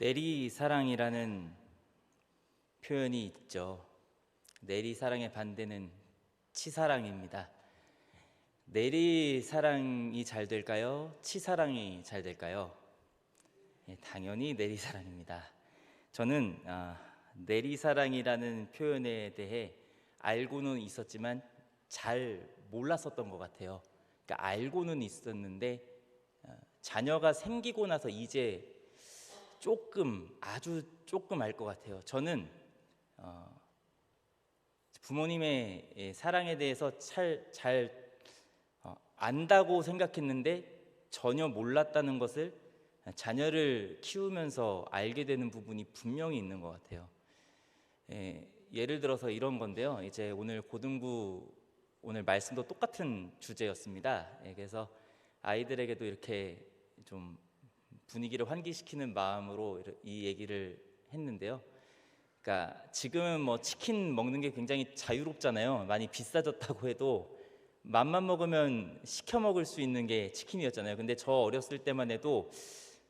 내리사랑이라는 표현이 있죠. 내리사랑의 반대는 치사랑입니다. 내리사랑이 잘 될까요? 치사랑이 잘 될까요? 당연히 내리사랑입니다. 저는 내리사랑이라는 표현에 대해 알고는 있었지만 잘 몰랐었던 것 같아요. 그러니까 알고는 있었는데 자녀가 생기고 나서 이제 아주 조금 알 것 같아요. 저는 부모님의 사랑에 대해서 잘 안다고 생각했는데 전혀 몰랐다는 것을 자녀를 키우면서 알게 되는 부분이 분명히 있는 것 같아요. 예를 들어서 이런 건데요. 이제 오늘 말씀도 똑같은 주제였습니다. 그래서 아이들에게도 이렇게 좀 분위기를 환기시키는 마음으로 이 얘기를 했는데요. 그러니까 지금은 뭐 치킨 먹는 게 굉장히 자유롭잖아요. 많이 비싸졌다고 해도 맘만 먹으면 시켜 먹을 수 있는 게 치킨이었잖아요. 근데 저 어렸을 때만 해도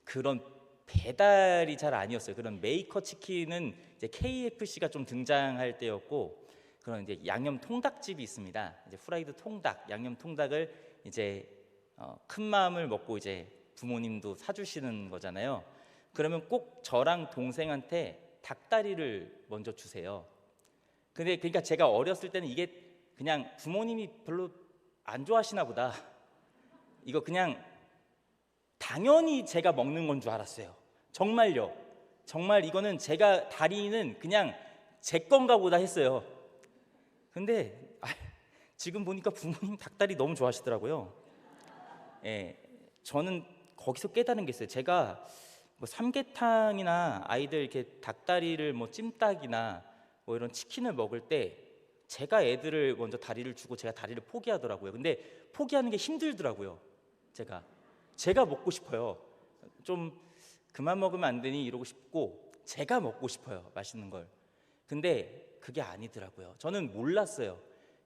그런 배달이 잘 아니었어요. 그런 메이커 치킨은 이제 KFC가 좀 등장할 때였고, 그런 이제 양념 통닭집이 있습니다. 이제 프라이드 통닭, 양념 통닭을 이제 큰 마음을 먹고 이제 부모님도 사주시는 거잖아요. 그러면 꼭 저랑 동생한테 닭다리를 먼저 주세요. 근데 그러니까 제가 어렸을 때는 이게 그냥 부모님이 별로 안 좋아하시나 보다, 이거 그냥 당연히 제가 먹는 건 줄 알았어요. 정말요. 정말 이거는 제가 다리는 그냥 제 건가 보다 했어요. 근데 지금 보니까 부모님 닭다리 너무 좋아하시더라고요. 저는 거기서 깨달은 게 있어요. 제가 뭐 삼계탕이나 아이들 이렇게 닭다리를 뭐 찜닭이나 뭐 이런 치킨을 먹을 때 제가 애들을 먼저 다리를 주고 제가 다리를 포기하더라고요. 근데 포기하는 게 힘들더라고요. 제가 먹고 싶어요. 좀 그만 먹으면 안 되니 이러고 싶고 제가 먹고 싶어요. 맛있는 걸. 근데 그게 아니더라고요. 저는 몰랐어요.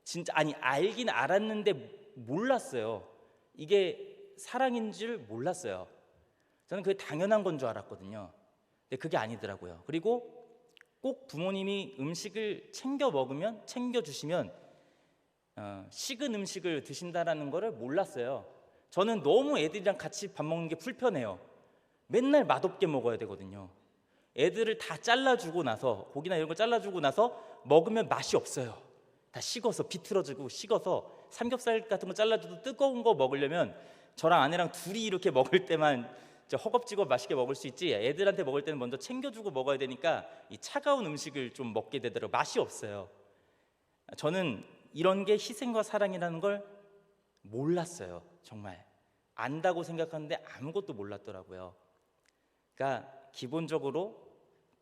진짜 알긴 알았는데 몰랐어요. 이게 사랑인 줄 몰랐어요. 저는 그게 당연한 건 줄 알았거든요. 근데 그게 아니더라고요. 그리고 꼭 부모님이 음식을 챙겨주시면 식은 음식을 드신다라는 거를 몰랐어요. 저는 너무 애들이랑 같이 밥 먹는 게 불편해요. 맨날 맛없게 먹어야 되거든요. 애들을 다 잘라주고 나서, 고기나 이런 거 잘라주고 나서 먹으면 맛이 없어요. 다 식어서, 비틀어지고 식어서. 삼겹살 같은 거 잘라줘도 뜨거운 거 먹으려면 저랑 아내랑 둘이 이렇게 먹을 때만 허겁지겁 맛있게 먹을 수 있지, 애들한테 먹을 때는 먼저 챙겨주고 먹어야 되니까 이 차가운 음식을 좀 먹게 되더라고요. 맛이 없어요. 저는 이런 게 희생과 사랑이라는 걸 몰랐어요. 정말 안다고 생각하는데 아무것도 몰랐더라고요. 그러니까 기본적으로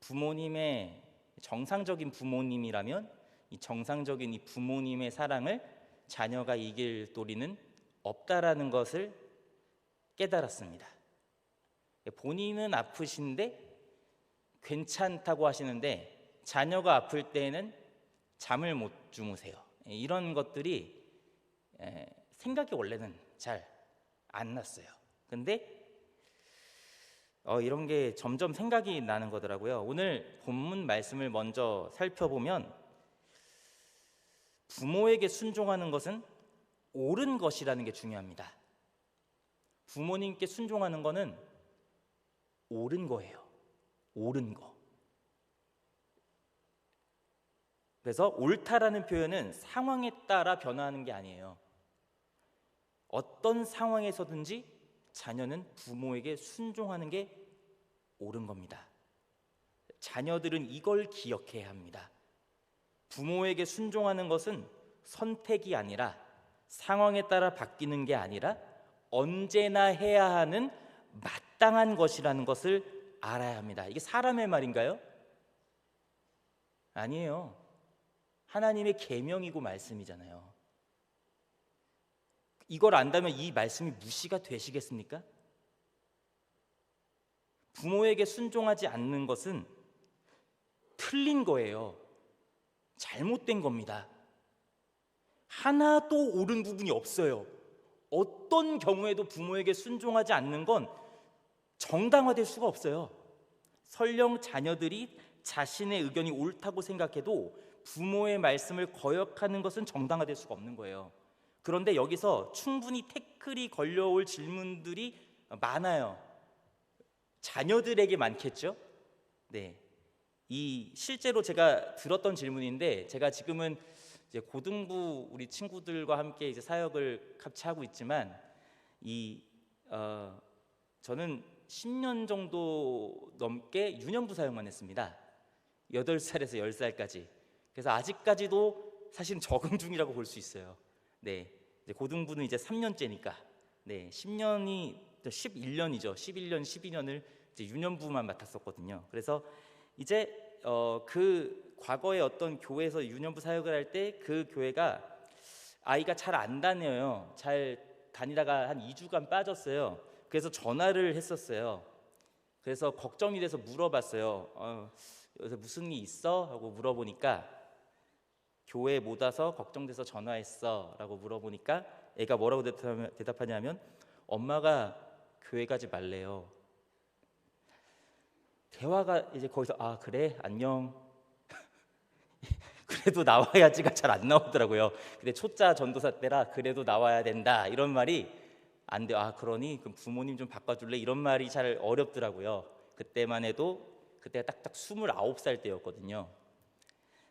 부모님의 정상적인 부모님이라면 이 정상적인 이 부모님의 사랑을 자녀가 이길 도리는 없다라는 것을 깨달았습니다. 본인은 아프신데 괜찮다고 하시는데 자녀가 아플 때에는 잠을 못 주무세요. 이런 것들이 생각이 원래는 잘 안 났어요. 근데 이런 게 점점 생각이 나는 거더라고요. 오늘 본문 말씀을 먼저 살펴보면 부모에게 순종하는 것은 옳은 것이라는 게 중요합니다. 부모님께 순종하는 거는 옳은 거예요. 옳은 거. 그래서 옳다라는 표현은 상황에 따라 변화하는 게 아니에요. 어떤 상황에서든지 자녀는 부모에게 순종하는 게 옳은 겁니다. 자녀들은 이걸 기억해야 합니다. 부모에게 순종하는 것은 선택이 아니라, 상황에 따라 바뀌는 게 아니라 언제나 해야 하는 마땅한 것이라는 것을 알아야 합니다. 이게 사람의 말인가요? 아니에요. 하나님의 계명이고 말씀이잖아요. 이걸 안다면 이 말씀이 무시가 되시겠습니까? 부모에게 순종하지 않는 것은 틀린 거예요. 잘못된 겁니다. 하나도 옳은 부분이 없어요. 어떤 경우에도 부모에게 순종하지 않는 건 정당화될 수가 없어요. 설령 자녀들이 자신의 의견이 옳다고 생각해도 부모의 말씀을 거역하는 것은 정당화될 수가 없는 거예요. 그런데 여기서 충분히 태클이 걸려올 질문들이 많아요. 자녀들에게 많겠죠? 네. 이 실제로 제가 들었던 질문인데, 제가 지금은 이제 고등부 우리 친구들과 함께 이제 사역을 같이 하고 있지만, 저는 10년 정도 넘게 유년부 사역만 했습니다. 8살에서 10살까지. 그래서 아직까지도 사실 적응 중이라고 볼 수 있어요. 네, 이제 고등부는 이제 3년째니까, 네, 10년이 11년이죠. 11년, 12년을 이제 유년부만 맡았었거든요. 그래서 이제 그 과거에 어떤 교회에서 유년부 사역을 할 때 그 교회가 아이가 잘 안 다녀요. 잘 다니다가 한 2주간 빠졌어요. 그래서 전화를 했었어요. 그래서 걱정이 돼서 물어봤어요. 요새 무슨 일 있어? 하고 물어보니까, 교회 못 와서 걱정돼서 전화했어 라고 물어보니까 애가 뭐라고 대답하냐면, 엄마가 교회 가지 말래요. 대화가 이제 거기서 아 그래 안녕 그래도 나와야지가 잘 안 나오더라고요. 근데 초짜 전도사 때라 그래도 나와야 된다 이런 말이 안 돼요. 아 그러니 그럼 부모님 좀 바꿔줄래? 이런 말이 잘 어렵더라고요. 그때만 해도 그때가 딱딱 29살 때였거든요.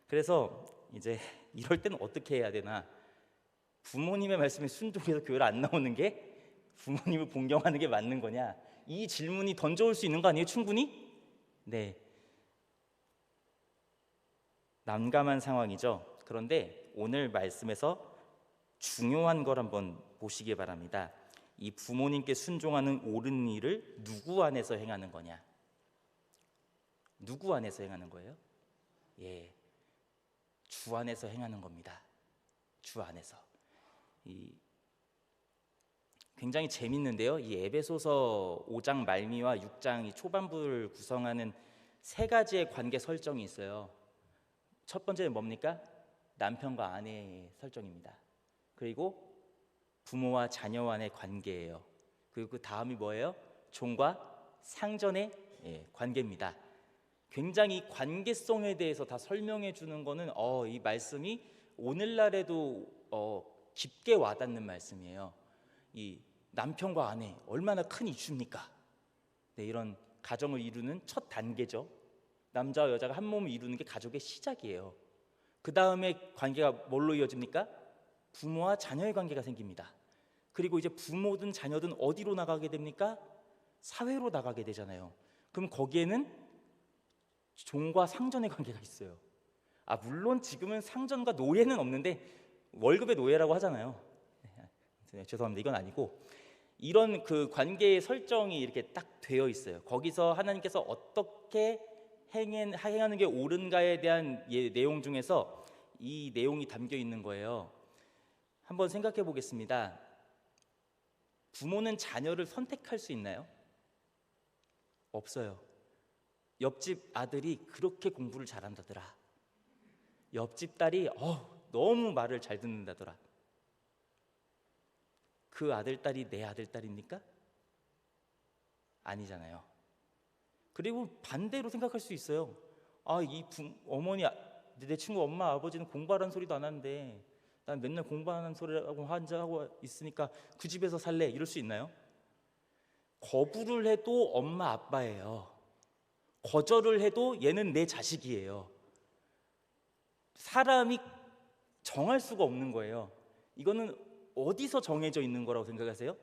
그래서 이제 이럴 때는 어떻게 해야 되나, 부모님의 말씀에 순종해서 교회를 안 나오는 게 부모님을 공경하는 게 맞는 거냐, 이 질문이 던져올 수 있는 거 아니에요? 충분히? 네, 난감한 상황이죠. 그런데 오늘 말씀에서 중요한 걸 한번 보시기 바랍니다. 이 부모님께 순종하는 옳은 일을 누구 안에서 행하는 거냐? 누구 안에서 행하는 거예요? 예, 주 안에서 행하는 겁니다. 주 안에서. 굉장히 재밌는데요. 이 에베소서 5장 말미와 6장 이 초반부를 구성하는 세 가지의 관계 설정이 있어요. 첫 번째는 뭡니까? 남편과 아내의 설정입니다. 그리고 부모와 자녀 간의 관계예요. 그리고 그 다음이 뭐예요? 종과 상전의 관계입니다. 굉장히 관계성에 대해서 다 설명해 주는 거는 이 말씀이 오늘날에도 깊게 와닿는 말씀이에요. 이 남편과 아내 얼마나 큰 이슈입니까? 네, 이런 가정을 이루는 첫 단계죠. 남자와 여자가 한 몸을 이루는 게 가족의 시작이에요. 그 다음에 관계가 뭘로 이어집니까? 부모와 자녀의 관계가 생깁니다. 그리고 이제 부모든 자녀든 어디로 나가게 됩니까? 사회로 나가게 되잖아요. 그럼 거기에는 종과 상전의 관계가 있어요. 물론 지금은 상전과 노예는 없는데 월급의 노예라고 하잖아요. 네, 죄송합니다. 이건 아니고 이런 그 관계의 설정이 이렇게 딱 되어 있어요. 거기서 하나님께서 어떻게 행하는 게 옳은가에 대한 내용 중에서 이 내용이 담겨 있는 거예요. 한번 생각해 보겠습니다. 부모는 자녀를 선택할 수 있나요? 없어요. 옆집 아들이 그렇게 공부를 잘한다더라. 옆집 딸이 너무 말을 잘 듣는다더라. 그 아들 딸이 내 아들 딸입니까? 아니잖아요. 그리고 반대로 생각할 수 있어요. 어머니, 내 친구 엄마 아버지는 공부하라는 소리도 안 하는데 난 맨날 공부하는 소리라고 하고 있으니까 그 집에서 살래, 이럴 수 있나요? 거부를 해도 엄마 아빠예요. 거절을 해도 얘는 내 자식이에요. 사람이 정할 수가 없는 거예요. 이거는 어디서 정해져 있는 거라고 생각하세요?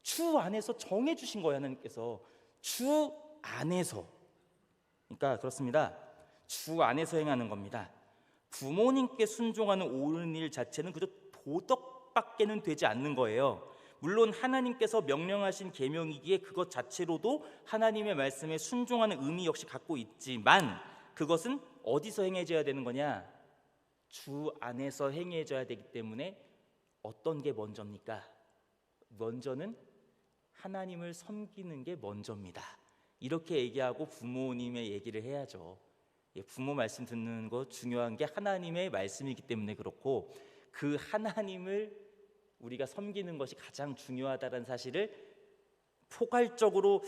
주 안에서 정해 주신 거예요. 하나님께서 주 안에서. 그러니까 그렇습니다. 주 안에서 행하는 겁니다. 부모님께 순종하는 옳은 일 자체는 그저 도덕밖에는 되지 않는 거예요. 물론 하나님께서 명령하신 계명이기에 그것 자체로도 하나님의 말씀에 순종하는 의미 역시 갖고 있지만, 그것은 어디서 행해져야 되는 거냐? 주 안에서 행해져야 되기 때문에 어떤 게 먼저입니까? 먼저는 하나님을 섬기는 게 먼저입니다. 이렇게 얘기하고 부모님의 얘기를 해야죠. 부모 말씀 듣는 거 중요한 게 하나님의 말씀이기 때문에 그렇고, 그 하나님을 우리가 섬기는 것이 가장 중요하다는 사실을 포괄적으로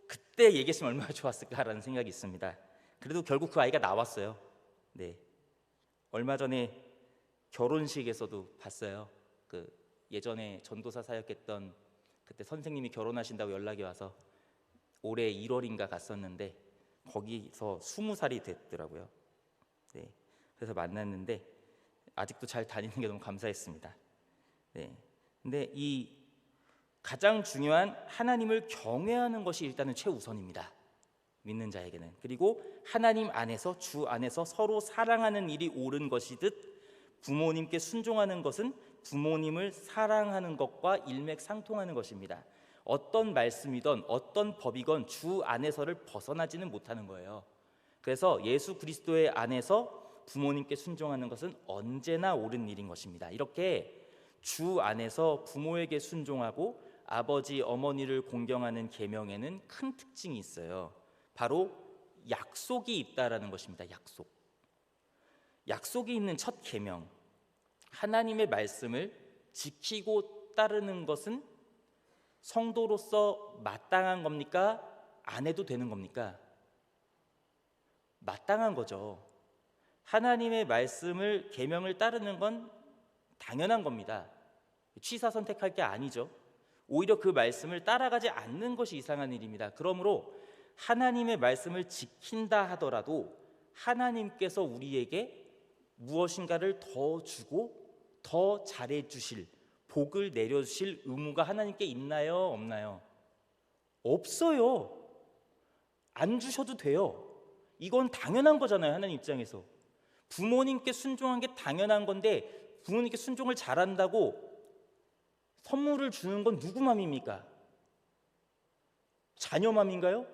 그때 얘기했으면 얼마나 좋았을까라는 생각이 있습니다. 그래도 결국 그 아이가 나왔어요. 네, 얼마 전에 결혼식에서도 봤어요. 그 예전에 전도사 사역했던 그때 선생님이 결혼하신다고 연락이 와서 올해 1월인가 갔었는데 거기서 20살이 됐더라고요. 네, 그래서 만났는데 아직도 잘 다니는 게 너무 감사했습니다. 네, 근데 이 가장 중요한 하나님을 경외하는 것이 일단은 최우선입니다. 믿는 자에게는. 그리고 하나님 안에서, 주 안에서 서로 사랑하는 일이 옳은 것이듯 부모님께 순종하는 것은 부모님을 사랑하는 것과 일맥상통하는 것입니다. 어떤 말씀이든 어떤 법이건 주 안에서를 벗어나지는 못하는 거예요. 그래서 예수 그리스도의 안에서 부모님께 순종하는 것은 언제나 옳은 일인 것입니다. 이렇게 주 안에서 부모에게 순종하고 아버지 어머니를 공경하는 계명에는 큰 특징이 있어요. 바로 약속이 있다라는 것입니다. 약속이 있는 첫 계명, 하나님의 말씀을 지키고 따르는 것은 성도로서 마땅한 겁니까? 안 해도 되는 겁니까? 마땅한 거죠. 하나님의 말씀을 계명을 따르는 건 당연한 겁니다. 취사 선택할 게 아니죠. 오히려 그 말씀을 따라가지 않는 것이 이상한 일입니다. 그러므로 하나님의 말씀을 지킨다 하더라도 하나님께서 우리에게 무엇인가를 더 주고 더 잘해 주실, 복을 내려 주실 의무가 하나님께 있나요? 없나요? 없어요. 안 주셔도 돼요. 이건 당연한 거잖아요. 하나님 입장에서 부모님께 순종한 게 당연한 건데 부모님께 순종을 잘한다고 선물을 주는 건 누구 맘입니까? 자녀 맘인가요?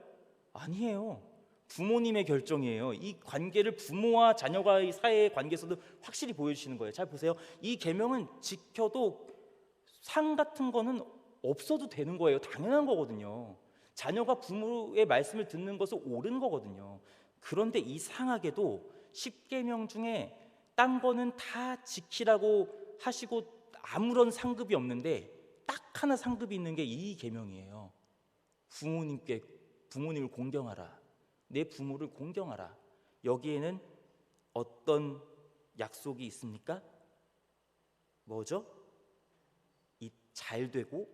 아니에요. 부모님의 결정이에요. 이 관계를 부모와 자녀와의 사이의 관계에서도 확실히 보여주시는 거예요. 잘 보세요. 이 계명은 지켜도 상 같은 거는 없어도 되는 거예요. 당연한 거거든요. 자녀가 부모의 말씀을 듣는 것은 옳은 거거든요. 그런데 이상하게도 10계명 중에 딴 거는 다 지키라고 하시고 아무런 상급이 없는데 딱 하나 상급이 있는 게 이 계명이에요. 부모님을 공경하라. 내 부모를 공경하라. 여기에는 어떤 약속이 있습니까? 뭐죠? 이 잘되고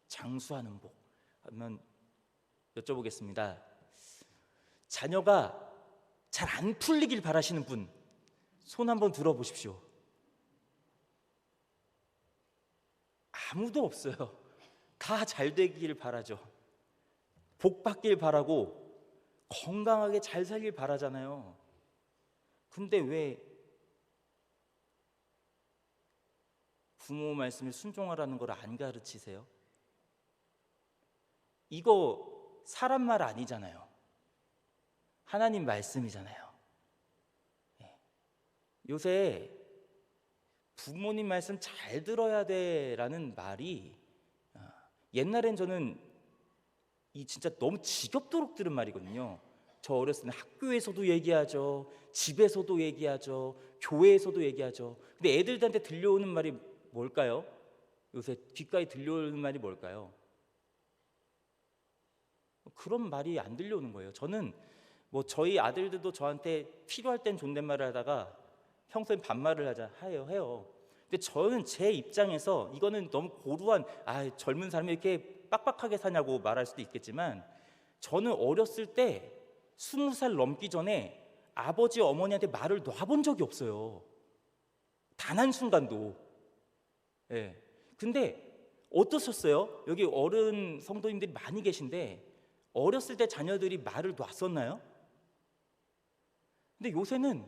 장수하는 복. 한번 여쭤보겠습니다. 자녀가 잘 안 풀리길 바라시는 분 손 한번 들어보십시오. 아무도 없어요. 다 잘 되길 바라죠. 복 받길 바라고 건강하게 잘 살길 바라잖아요. 근데 왜 부모 말씀에 순종하라는 걸 안 가르치세요? 이거 사람 말 아니잖아요. 하나님 말씀이잖아요. 요새 부모님 말씀 잘 들어야 돼라는 말이 옛날엔 저는 이 진짜 너무 지겹도록 들은 말이거든요. 저 어렸을 때 학교에서도 얘기하죠. 집에서도 얘기하죠. 교회에서도 얘기하죠. 근데 애들한테 들려오는 말이 뭘까요? 요새 귓가에 들려오는 말이 뭘까요? 그런 말이 안 들려오는 거예요. 저는 저희 아들들도 저한테 필요할 땐 존댓말을 하다가 평소엔 반말을 해요. 근데 저는 제 입장에서 이거는 너무 고루한 젊은 사람이 이렇게 빡빡하게 사냐고 말할 수도 있겠지만 저는 어렸을 때 20살 넘기 전에 아버지 어머니한테 말을 놔본 적이 없어요. 단 한순간도. 근데 어떠셨어요? 여기 어른 성도님들이 많이 계신데 어렸을 때 자녀들이 말을 놨었나요? 근데 요새는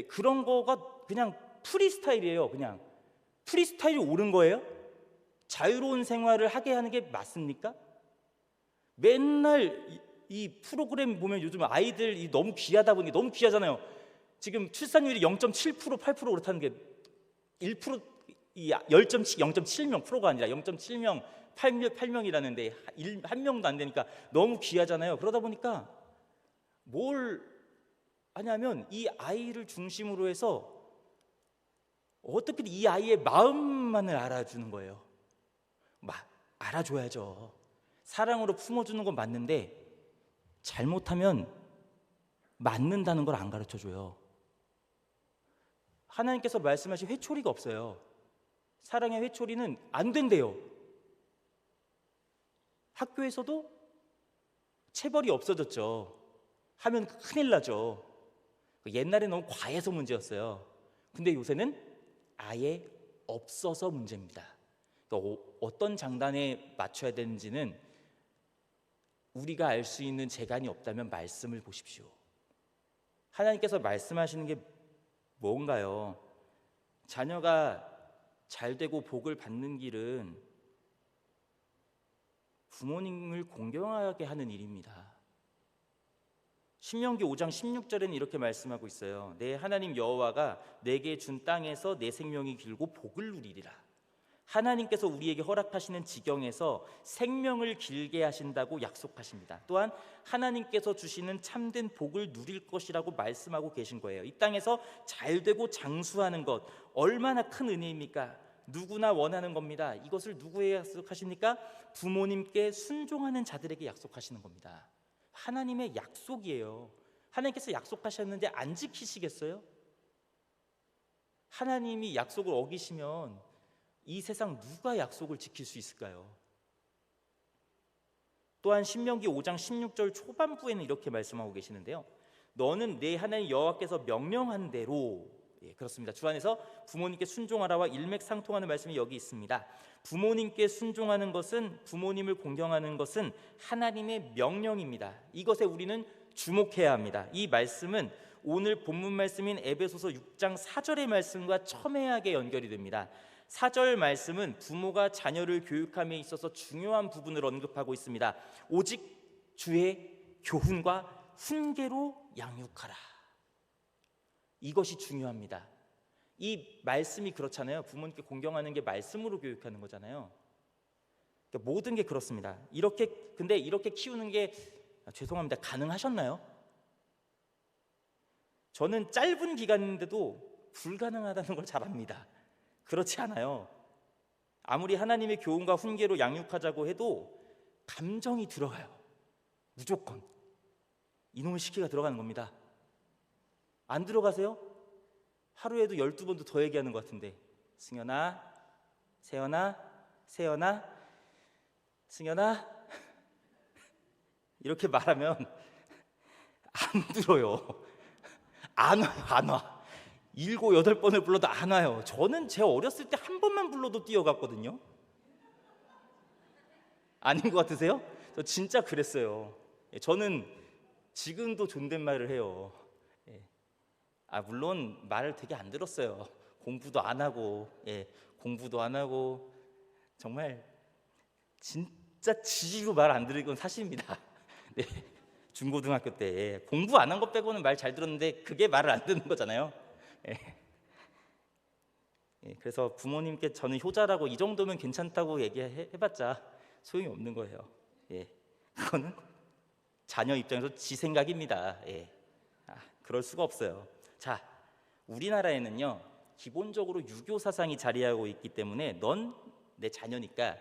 그런 거가 그냥 프리스타일이에요. 그냥 프리스타일이 옳은 거예요? 자유로운 생활을 하게 하는 게 맞습니까? 맨날 이 프로그램 보면 요즘 아이들이 너무 귀하다 보니 너무 귀하잖아요. 지금 출산율이 0.7% 8% 그렇다는 게 1% 0.7명 프로가 아니라 0.7명 8명이라는데 한 명도 안 되니까 너무 귀하잖아요. 그러다 보니까 뭘 하냐면 이 아이를 중심으로 해서 어떻게든 이 아이의 마음만을 알아주는 거예요. 알아줘야죠. 사랑으로 품어주는 건 맞는데 잘못하면 맞는다는 걸 안 가르쳐줘요. 하나님께서 말씀하신 회초리가 없어요. 사랑의 회초리는 안 된대요. 학교에서도 체벌이 없어졌죠. 하면 큰일 나죠. 옛날에 너무 과해서 문제였어요. 근데 요새는 아예 없어서 문제입니다. 그러니까 어떤 장단에 맞춰야 되는지는 우리가 알 수 있는 재간이 없다면 말씀을 보십시오. 하나님께서 말씀하시는 게 뭔가요? 자녀가 잘 되고 복을 받는 길은 부모님을 공경하게 하는 일입니다. 신명기 5장 16절에는 이렇게 말씀하고 있어요. 내 하나님 여호와가 내게 준 땅에서 내 생명이 길고 복을 누리리라. 하나님께서 우리에게 허락하시는 지경에서 생명을 길게 하신다고 약속하십니다. 또한 하나님께서 주시는 참된 복을 누릴 것이라고 말씀하고 계신 거예요. 이 땅에서 잘되고 장수하는 것 얼마나 큰 은혜입니까? 누구나 원하는 겁니다. 이것을 누구에게 약속하십니까? 부모님께 순종하는 자들에게 약속하시는 겁니다. 하나님의 약속이에요. 하나님께서 약속하셨는데 안 지키시겠어요? 하나님이 약속을 어기시면 이 세상 누가 약속을 지킬 수 있을까요? 또한 신명기 5장 16절 초반부에는 이렇게 말씀하고 계시는데요. 너는 내 하나님 여호와께서 명령한 대로, 그렇습니다. 주 안에서 부모님께 순종하라와 일맥상통하는 말씀이 여기 있습니다. 부모님께 순종하는 것은, 부모님을 공경하는 것은 하나님의 명령입니다. 이것에 우리는 주목해야 합니다. 이 말씀은 오늘 본문 말씀인 에베소서 6장 4절의 말씀과 첨예하게 연결이 됩니다. 4절 말씀은 부모가 자녀를 교육함에 있어서 중요한 부분을 언급하고 있습니다. 오직 주의 교훈과 훈계로 양육하라. 이것이 중요합니다. 이 말씀이 그렇잖아요. 부모님께 공경하는 게 말씀으로 교육하는 거잖아요. 그러니까 모든 게 그렇습니다. 근데 이렇게 키우는 게 죄송합니다. 가능하셨나요? 저는 짧은 기간인데도 불가능하다는 걸 잘 압니다. 그렇지 않아요. 아무리 하나님의 교훈과 훈계로 양육하자고 해도 감정이 들어가요. 무조건 이놈의 시키가 들어가는 겁니다. 안 들어가세요? 하루에도 12번도 더 얘기하는 것 같은데, 승현아, 세연아, 세연아, 승현아, 이렇게 말하면 안 들어요. 안 와요. 안 와. 7, 8번을 불러도 안 와요. 저는 제 어렸을 때 한 번만 불러도 뛰어갔거든요. 아닌 것 같으세요? 저 진짜 그랬어요. 저는 지금도 존댓말을 해요. 물론 말을 되게 안 들었어요. 공부도 안 하고, 공부도 안 하고, 정말 진짜 지지로 말 안 들은 건 사실입니다. 네, 중고등학교 때 공부 안 한 것 빼고는 말 잘 들었는데 그게 말을 안 듣는 거잖아요. 그래서 부모님께 저는 효자라고, 이 정도면 괜찮다고 얘기해봤자 소용이 없는 거예요. 그거는 자녀 입장에서 지 생각입니다. 그럴 수가 없어요. 자, 우리나라에는요 기본적으로 유교 사상이 자리하고 있기 때문에 넌 내 자녀니까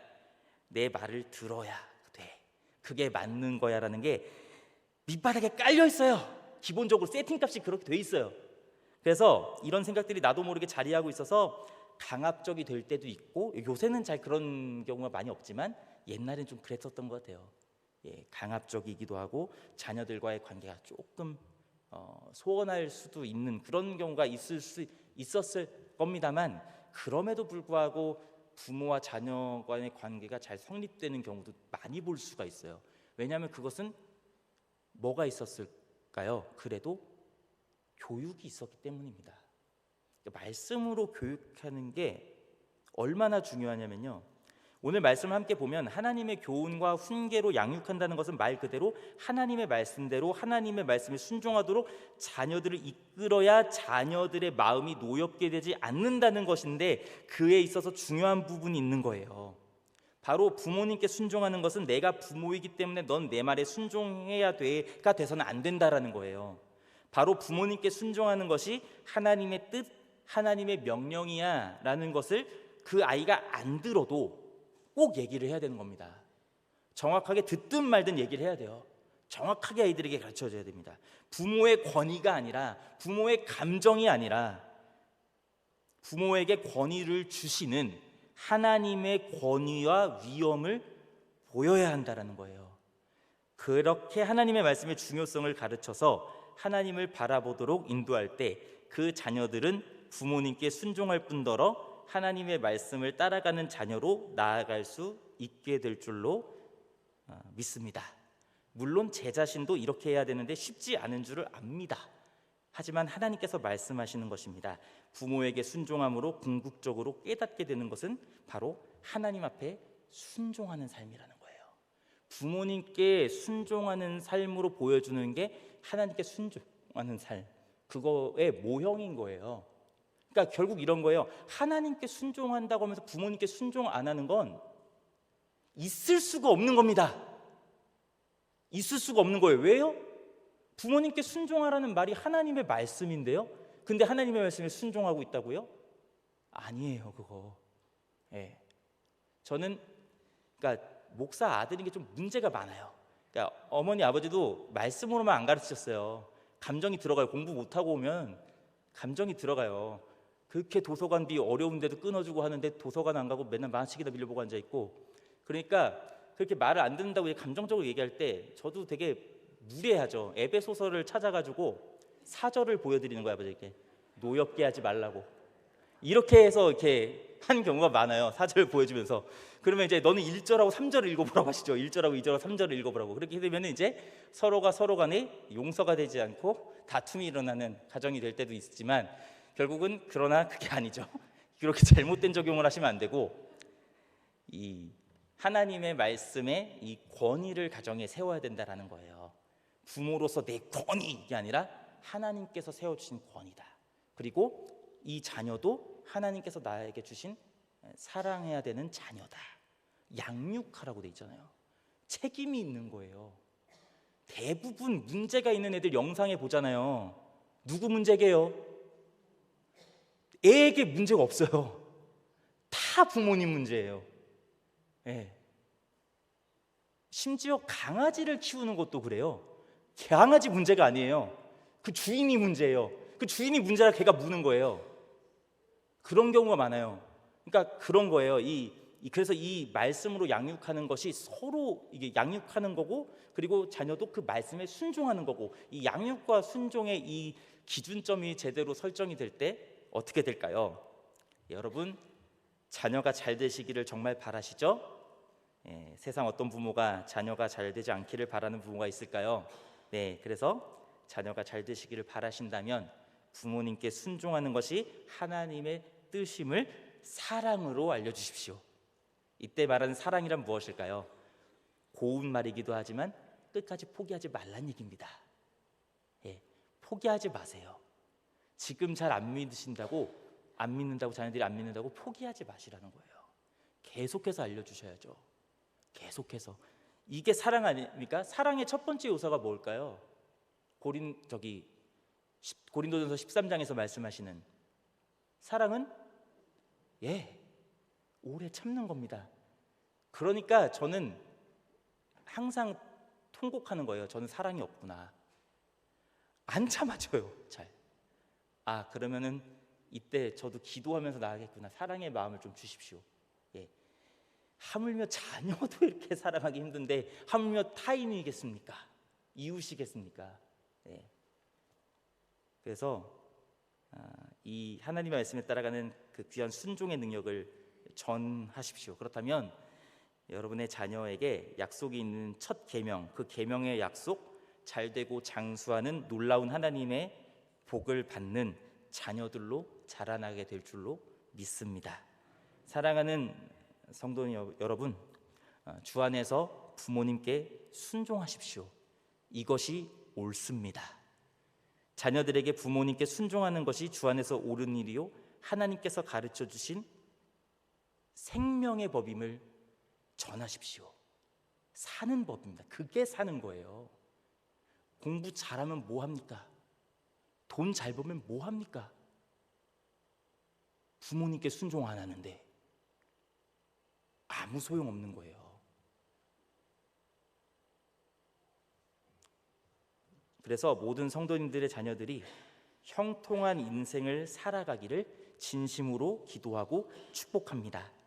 내 말을 들어야 돼, 그게 맞는 거야 라는 게 밑바닥에 깔려 있어요. 기본적으로 세팅값이 그렇게 돼 있어요. 그래서 이런 생각들이 나도 모르게 자리하고 있어서 강압적이 될 때도 있고, 요새는 잘 그런 경우가 많이 없지만 옛날엔 좀 그랬었던 것 같아요. 강압적이기도 하고 자녀들과의 관계가 조금 소원할 수도 있는 그런 경우가 있었을 겁니다만, 그럼에도 불구하고 부모와 자녀 간의 관계가 잘 성립되는 경우도 많이 볼 수가 있어요. 왜냐하면 그것은 뭐가 있었을까요? 그래도 교육이 있었기 때문입니다. 말씀으로 교육하는 게 얼마나 중요하냐면요, 오늘 말씀을 함께 보면 하나님의 교훈과 훈계로 양육한다는 것은 말 그대로 하나님의 말씀대로 하나님의 말씀에 순종하도록 자녀들을 이끌어야 자녀들의 마음이 노엽게 되지 않는다는 것인데, 그에 있어서 중요한 부분이 있는 거예요. 바로 부모님께 순종하는 것은 내가 부모이기 때문에 넌 내 말에 순종해야 돼가 돼서는 안 된다라는 거예요. 바로 부모님께 순종하는 것이 하나님의 뜻, 하나님의 명령이야 라는 것을 그 아이가 안 들어도 꼭 얘기를 해야 되는 겁니다. 정확하게 듣든 말든 얘기를 해야 돼요. 정확하게 아이들에게 가르쳐줘야 됩니다. 부모의 권위가 아니라, 부모의 감정이 아니라 부모에게 권위를 주시는 하나님의 권위와 위엄을 보여야 한다는 거예요. 그렇게 하나님의 말씀의 중요성을 가르쳐서 하나님을 바라보도록 인도할 때 그 자녀들은 부모님께 순종할 뿐더러 하나님의 말씀을 따라가는 자녀로 나아갈 수 있게 될 줄로 믿습니다. 물론 제 자신도 이렇게 해야 되는데 쉽지 않은 줄을 압니다. 하지만 하나님께서 말씀하시는 것입니다. 부모에게 순종함으로 궁극적으로 깨닫게 되는 것은 바로 하나님 앞에 순종하는 삶이라는 거예요. 부모님께 순종하는 삶으로 보여주는 게 하나님께 순종하는 삶, 그거의 모형인 거예요. 그러니까 결국 이런 거예요. 하나님께 순종한다고 하면서 부모님께 순종 안 하는 건 있을 수가 없는 겁니다. 있을 수가 없는 거예요. 왜요? 부모님께 순종하라는 말이 하나님의 말씀인데요. 근데 하나님의 말씀에 순종하고 있다고요? 아니에요, 그거. 예. 저는 그러니까 목사 아들인 게 좀 문제가 많아요. 그러니까 어머니 아버지도 말씀으로만 안 가르치셨어요. 감정이 들어가요. 공부 못하고 오면 감정이 들어가요. 그렇게 도서관비 어려운데도 끊어주고 하는데 도서관 안 가고 맨날 만화책이나 빌려보고 앉아있고, 그러니까 그렇게 말을 안 듣는다고 감정적으로 얘기할 때 저도 되게 무례하죠. 에베소서를 찾아가지고 사절을 보여드리는 거야, 아버지께. 노엽게 하지 말라고. 이렇게 해서 이렇게 한 경우가 많아요. 사절 보여주면서. 그러면 이제 너는 1절하고 3절을 읽어보라고 하시죠. 1절하고 2절하고 3절을 읽어보라고. 그렇게 되면 이제 서로가 서로 간에 용서가 되지 않고 다툼이 일어나는 가정이 될 때도 있지만, 결국은 그러나 그게 아니죠. 그렇게 잘못된 적용을 하시면 안 되고, 이 하나님의 말씀에 이 권위를 가정에 세워야 된다라는 거예요. 부모로서 내 권위가 아니라 하나님께서 세워주신 권위다. 그리고 이 자녀도 하나님께서 나에게 주신 사랑해야 되는 자녀다. 양육하라고 돼 있잖아요. 책임이 있는 거예요. 대부분 문제가 있는 애들 영상에 보잖아요. 누구 문제게요? 애에게 문제가 없어요. 다 부모님 문제예요. 예. 심지어 강아지를 키우는 것도 그래요. 강아지 문제가 아니에요. 그 주인이 문제예요. 그 주인이 문제라 걔가 무는 거예요. 그런 경우가 많아요. 그러니까 그런 거예요. 그래서 이 말씀으로 양육하는 것이 서로 이게 양육하는 거고, 그리고 자녀도 그 말씀에 순종하는 거고, 이 양육과 순종의 이 기준점이 제대로 설정이 될 때 어떻게 될까요? 여러분, 자녀가 잘 되시기를 정말 바라시죠? 예, 세상 어떤 부모가 자녀가 잘 되지 않기를 바라는 부모가 있을까요? 네, 그래서 자녀가 잘 되시기를 바라신다면 부모님께 순종하는 것이 하나님의 뜻임을 사랑으로 알려주십시오. 이때 말하는 사랑이란 무엇일까요? 고운 말이기도 하지만 끝까지 포기하지 말란 얘기입니다. 예, 포기하지 마세요. 지금 잘 안 믿는다고 자녀들이 안 믿는다고 포기하지 마시라는 거예요. 계속해서 알려주셔야죠. 계속해서. 이게 사랑 아닙니까? 사랑의 첫 번째 요소가 뭘까요? 고린도전서 13장에서 말씀하시는 사랑은 오래 참는 겁니다. 그러니까 저는 항상 통곡하는 거예요. 저는 사랑이 없구나. 안 참아줘요, 잘. 그러면은 이때 저도 기도하면서 나가겠구나. 사랑의 마음을 좀 주십시오. 하물며 자녀도 이렇게 사랑하기 힘든데 하물며 타인이겠습니까? 이웃이겠습니까? 그래서 이 하나님의 말씀에 따라가는 그 귀한 순종의 능력을 전하십시오. 그렇다면 여러분의 자녀에게 약속이 있는 첫 계명, 그 계명의 약속, 잘되고 장수하는 놀라운 하나님의 복을 받는 자녀들로 자라나게 될 줄로 믿습니다. 사랑하는 성도 여러분, 주 안에서 부모님께 순종하십시오. 이것이 옳습니다. 자녀들에게 부모님께 순종하는 것이 주 안에서 옳은 일이요 하나님께서 가르쳐 주신 생명의 법임을 전하십시오. 사는 법입니다. 그게 사는 거예요. 공부 잘하면 뭐 합니까? 돈 잘 벌면 뭐 합니까? 부모님께 순종 안 하는데 아무 소용없는 거예요. 그래서 모든 성도님들의 자녀들이 형통한 인생을 살아가기를 진심으로 기도하고 축복합니다.